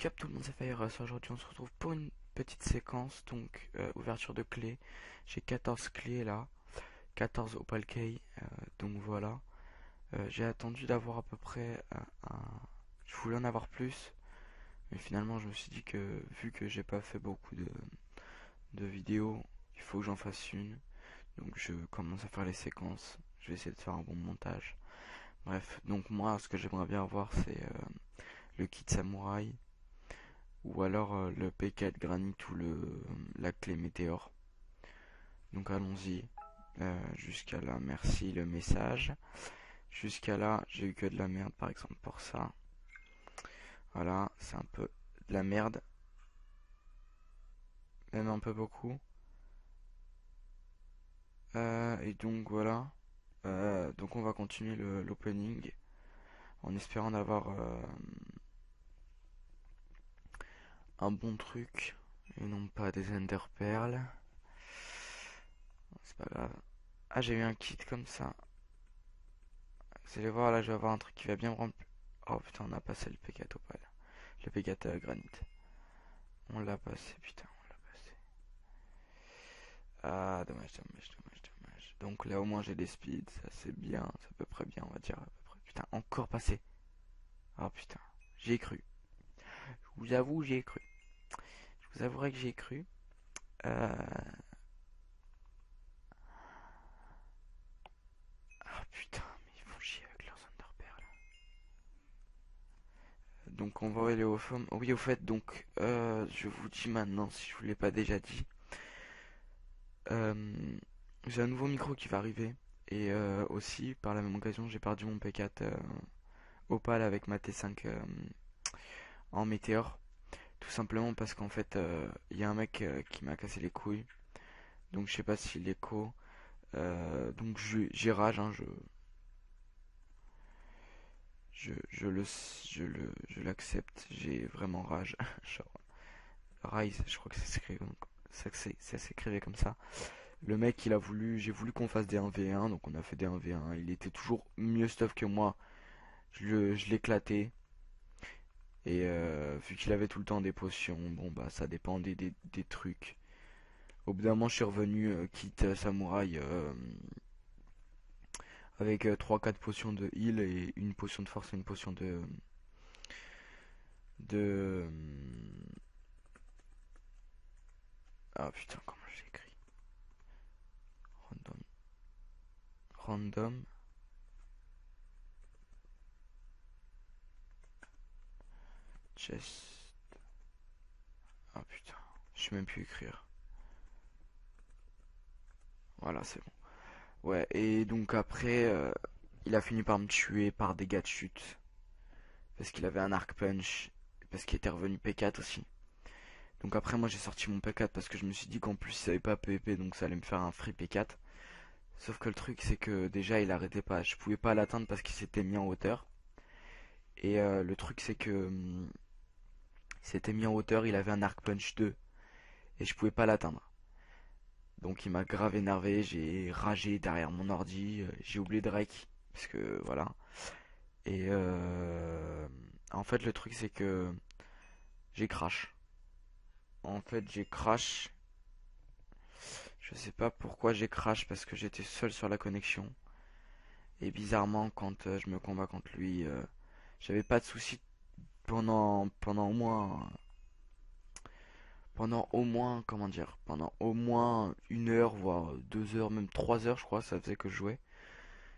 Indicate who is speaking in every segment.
Speaker 1: Donc yop tout le monde, c'est Fire. Aujourd'hui on se retrouve pour une petite séquence, donc ouverture de clés. J'ai 14 clés là, 14 Opal Key, donc voilà. J'ai attendu d'avoir à peu près un... Je voulais en avoir plus, mais finalement je me suis dit que vu que j'ai pas fait beaucoup de vidéos, il faut que j'en fasse une. Donc je commence à faire les séquences, je vais essayer de faire un bon montage. Bref, donc moi ce que j'aimerais bien avoir c'est le kit samouraï, ou alors le P4 granit ou la clé météore. Donc allons-y. Jusqu'à là, merci le message. Jusqu'à là, j'ai eu que de la merde par exemple pour ça. Voilà, c'est un peu de la merde. Même un peu beaucoup. Et donc voilà. Donc on va continuer l'opening en espérant d'avoir un bon truc et non pas des ender perles. C'est pas grave. Ah, j'ai eu un kit comme ça. Vous allez voir, là je vais avoir un truc qui va bien me rendre. Oh putain, on a passé le P4 opale. Le P4 granit. On l'a passé, putain, on l'a passé. Ah, dommage, dommage, dommage, dommage. Donc là au moins j'ai des speeds, ça c'est bien, c'est à peu près bien, on va dire à peu près. Putain, encore passé. Oh putain, j'y ai cru. Je vous avoue, j'y ai cru. Je vous avouerai que j'y ai cru. Ah putain, mais ils font chier avec leurs Underpearls. Donc on va aller au fond. Oui, au fait, donc je vous dis maintenant, si je vous l'ai pas déjà dit. Euh, j'ai un nouveau micro qui va arriver. Et aussi, par la même occasion, j'ai perdu mon P4 Opal avec ma T5 en météore. Tout simplement parce qu'en fait, il y a un mec qui m'a cassé les couilles. Donc je sais pas si l'écho. Donc j'ai rage, hein, je l'accepte. J'ai vraiment rage. Genre, Rise, je crois que ça s'écrivait comme ça. Le mec, j'ai voulu qu'on fasse des 1v1, donc on a fait des 1v1. Il était toujours mieux stuff que moi. Je l'éclatais. Et vu qu'il avait tout le temps des potions, bon bah ça dépendait des trucs. Au bout d'un moment, je suis revenu quitte samouraï avec 3-4 potions de heal et une potion de force et une potion de ah putain, comment j'ai écrit? Random. Random. Chest. Ah putain, je sais même plus écrire. Voilà, c'est bon. Ouais, et donc après, il a fini par me tuer par dégâts de chute. Parce qu'il avait un arc punch. Parce qu'il était revenu P4 aussi. Donc après, moi j'ai sorti mon P4 parce que je me suis dit qu'en plus il savait pas PvP, donc ça allait me faire un free P4. Sauf que le truc, c'est que déjà il arrêtait pas. Je pouvais pas l'atteindre parce qu'il s'était mis en hauteur. Et le truc, c'est que il s'était mis en hauteur, il avait un arc punch 2. Et je pouvais pas l'atteindre. Donc il m'a grave énervé, j'ai ragé derrière mon ordi, j'ai oublié Drake, parce que voilà. Et en fait le truc c'est que j'ai crash. En fait j'ai crash, je sais pas pourquoi j'ai crash, parce que j'étais seul sur la connexion. Et bizarrement quand je me combats contre lui, j'avais pas de soucis pendant au moins comment dire, pendant au moins 1 heure, voire 2 heures, même 3 heures je crois, ça faisait que je jouais.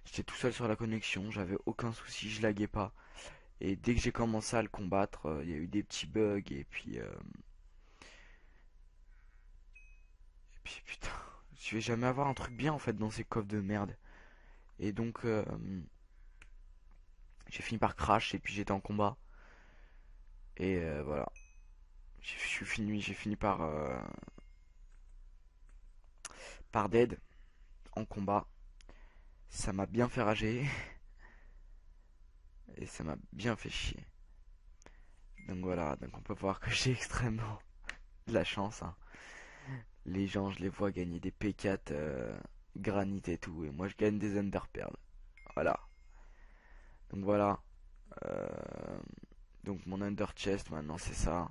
Speaker 1: J'étais tout seul sur la connexion, j'avais aucun souci, je laguais pas. Et dès que j'ai commencé à le combattre, il y a eu des petits bugs et puis putain, je vais jamais avoir un truc bien en fait dans ces coffres de merde. Et donc j'ai fini par crash et puis j'étais en combat. Et voilà, j'ai fini par dead en combat. Ça m'a bien fait rager et ça m'a bien fait chier. Donc voilà, donc on peut voir que j'ai extrêmement de la chance, hein. Les gens, je les vois gagner des P4 granit et tout, et moi je gagne des Ender Pearls. Voilà. Donc voilà. Euh, Donc mon Under Chest maintenant c'est ça.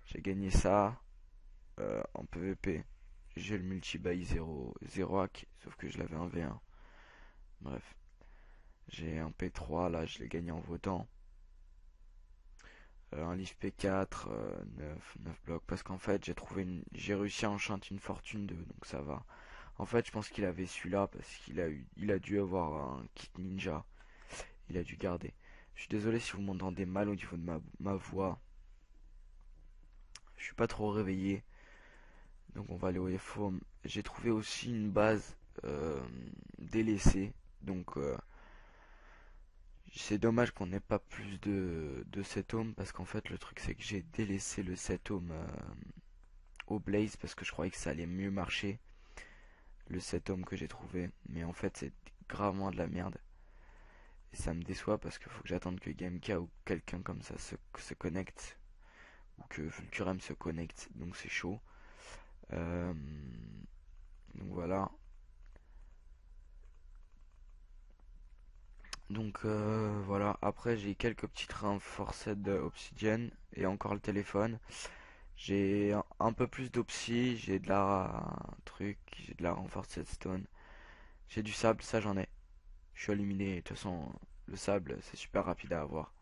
Speaker 1: J'ai gagné ça en PVP. J'ai le multi-buy 0 hack, sauf que je l'avais en V1. Bref. J'ai un P3, là je l'ai gagné en votant. Un livre P4, 9 blocs, parce qu'en fait j'ai réussi à enchanter une fortune 2, donc ça va. En fait je pense qu'il avait celui-là, parce il a dû avoir un kit ninja. Il a dû garder. Je suis désolé si vous m'entendez mal au niveau de ma voix. Je suis pas trop réveillé. Donc on va aller au FO. J'ai trouvé aussi une base délaissée. Donc c'est dommage qu'on n'ait pas plus de 7 ohms. Parce qu'en fait le truc c'est que j'ai délaissé le 7 ohms au Blaze. Parce que je croyais que ça allait mieux marcher. Le 7 ohms que j'ai trouvé. Mais en fait c'est gravement de la merde. Et ça me déçoit parce qu'il faut que j'attende que GameK ou quelqu'un comme ça se connecte. Ou que Vulcurem se connecte. Donc c'est chaud. Donc voilà. Donc voilà. Après j'ai quelques petites renforcées d'obsidienne. Et encore le téléphone. J'ai un peu plus d'opsi. J'ai de la truc. J'ai de la renforcée stone. J'ai du sable. Ça j'en ai. Je suis éliminé. De toute façon le sable c'est super rapide à avoir.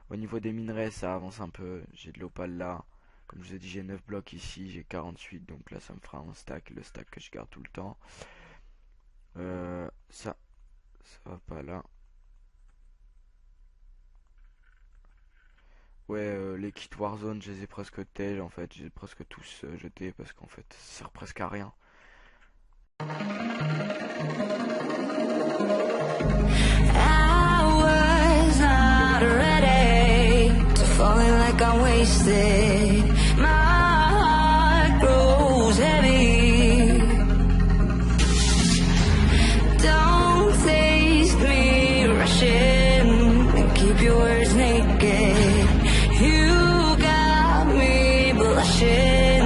Speaker 1: Au niveau des minerais ça avance un peu. J'ai de l'opale là. Comme je vous ai dit j'ai 9 blocs ici. J'ai 48. Donc là ça me fera un stack. Le stack que je garde tout le temps. Ça va pas là. Ouais, les kits Warzone, je les ai presque tège en fait, j'ai presque tous jetés parce qu'en fait, ça sert presque à rien.
Speaker 2: I was not ready to falling like I'm wasted. My heart grows heavy. Don't taste me rushing and keep your words naked. You got me blushing.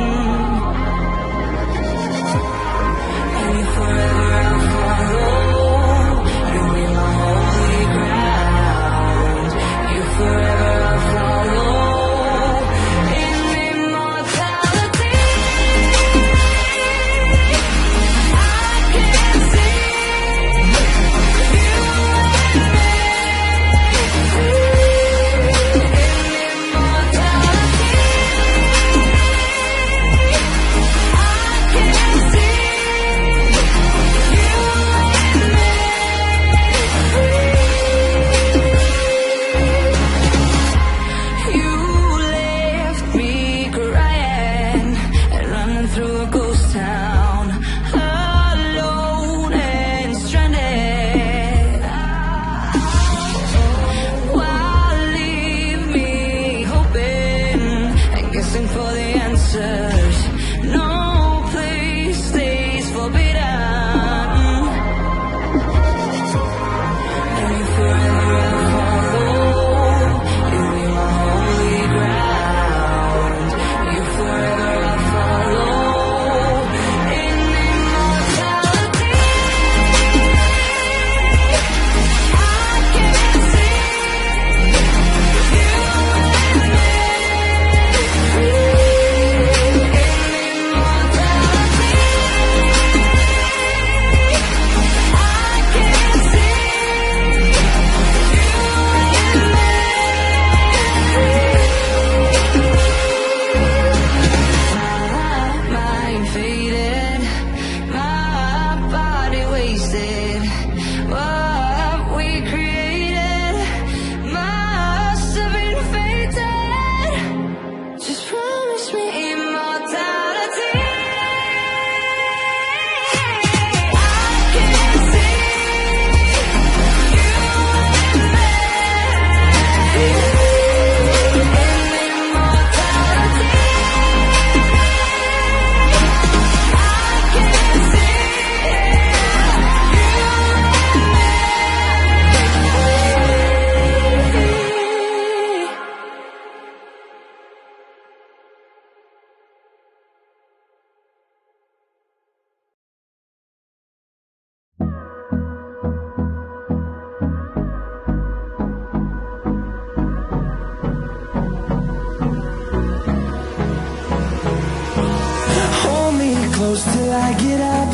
Speaker 3: close till I get up.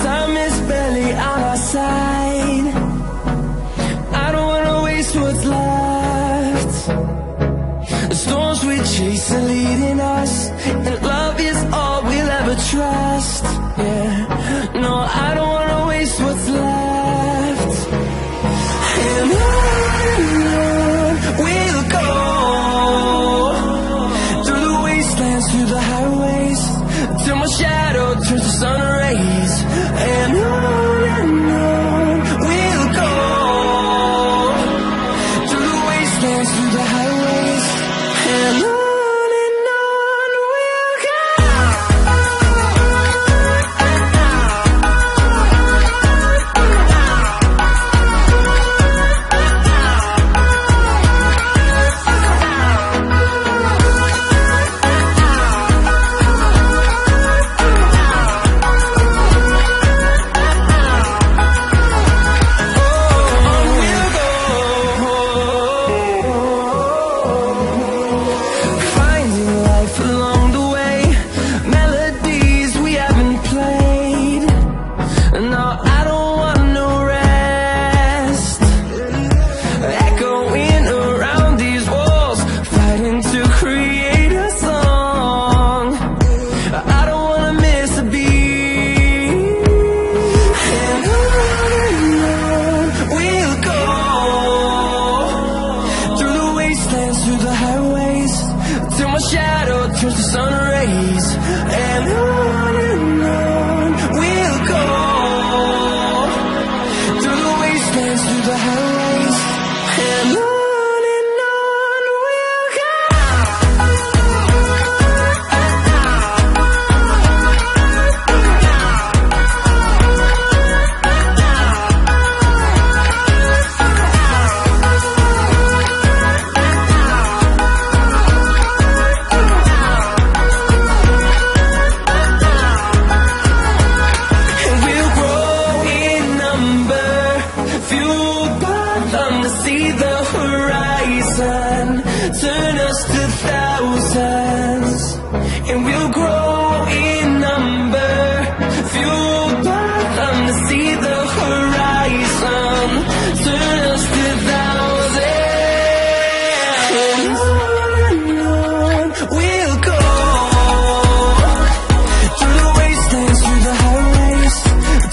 Speaker 3: Time is barely on our side. I don't wanna waste what's left. The storms we chase are leading us, and love is all we'll ever trust. Yeah, no, I don't wanna waste what's left. And on we'll go, through the wastelands, through the highways, till my shadow turns to sun rays. And on we'll go, through the wastelands, through the highways, and on we'll go. Through the highways, till my shadow turns to sun rays. And on we'll go, through the wastelands, through the highways, and on we'll go. See the horizon, turn us to thousands, and we'll grow in number, fueled by them to see the horizon, turn us to thousands, and on we'll go, through the wastelands, through the highways,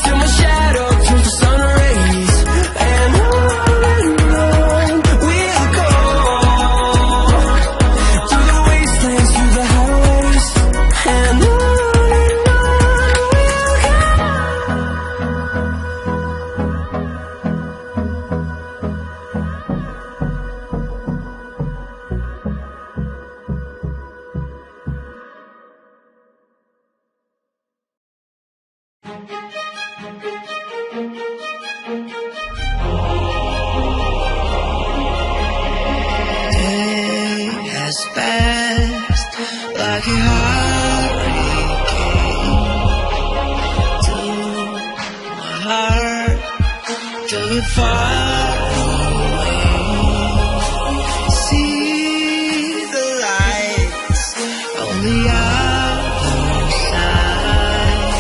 Speaker 3: till my shadow turns to sun rays, and on
Speaker 4: Passed like a hurricane to my heart, took it far away. See the lights on the other side.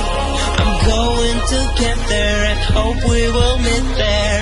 Speaker 4: I'm going to get there and hope we will meet there.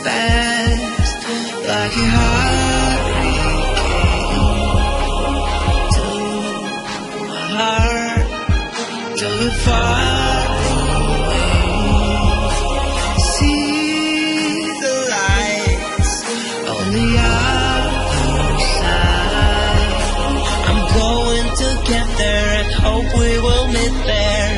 Speaker 4: fast like a hurricane far away. See the lights on the other side. I'm going to get there and hope we will meet there.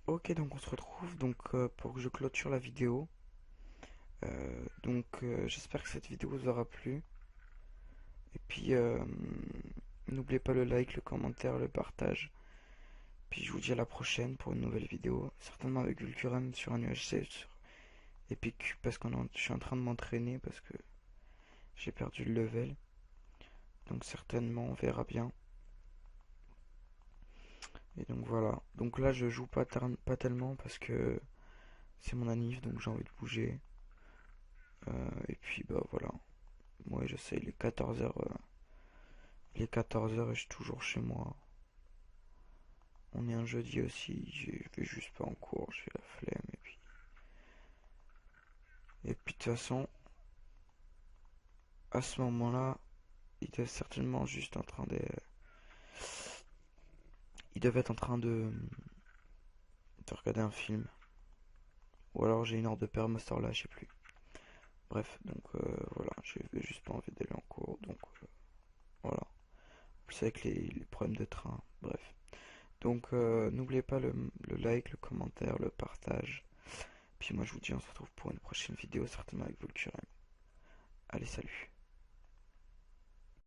Speaker 1: Ok, donc on se retrouve donc pour que je clôture la vidéo. J'espère que cette vidéo vous aura plu. Et puis n'oubliez pas le like, le commentaire, le partage. Puis je vous dis à la prochaine pour une nouvelle vidéo, certainement avec Vulcurem sur un UHC, sur Epic, parce que je suis en train de m'entraîner parce que j'ai perdu le level. Donc certainement on verra bien. Et donc voilà. Donc là je joue pas tellement parce que c'est mon anniv, donc j'ai envie de bouger. Et puis bah voilà. Moi je sais, il est 14h. Il est 14h et je suis toujours chez moi. On est un jeudi aussi, je vais juste pas en cours, j'ai la flemme et puis de toute façon, à ce moment-là, il devait certainement juste en train de... Il devait être en train de regarder un film. Ou alors j'ai une heure de perm à cette heure-là, je sais plus. Bref, donc voilà, j'avais juste pas envie d'aller en cours, donc voilà. Vous savez que les problèmes de train, bref. Donc n'oubliez pas le like, le commentaire, le partage. Puis moi je vous dis on se retrouve pour une prochaine vidéo, certainement avec Vulcurem. Allez, salut.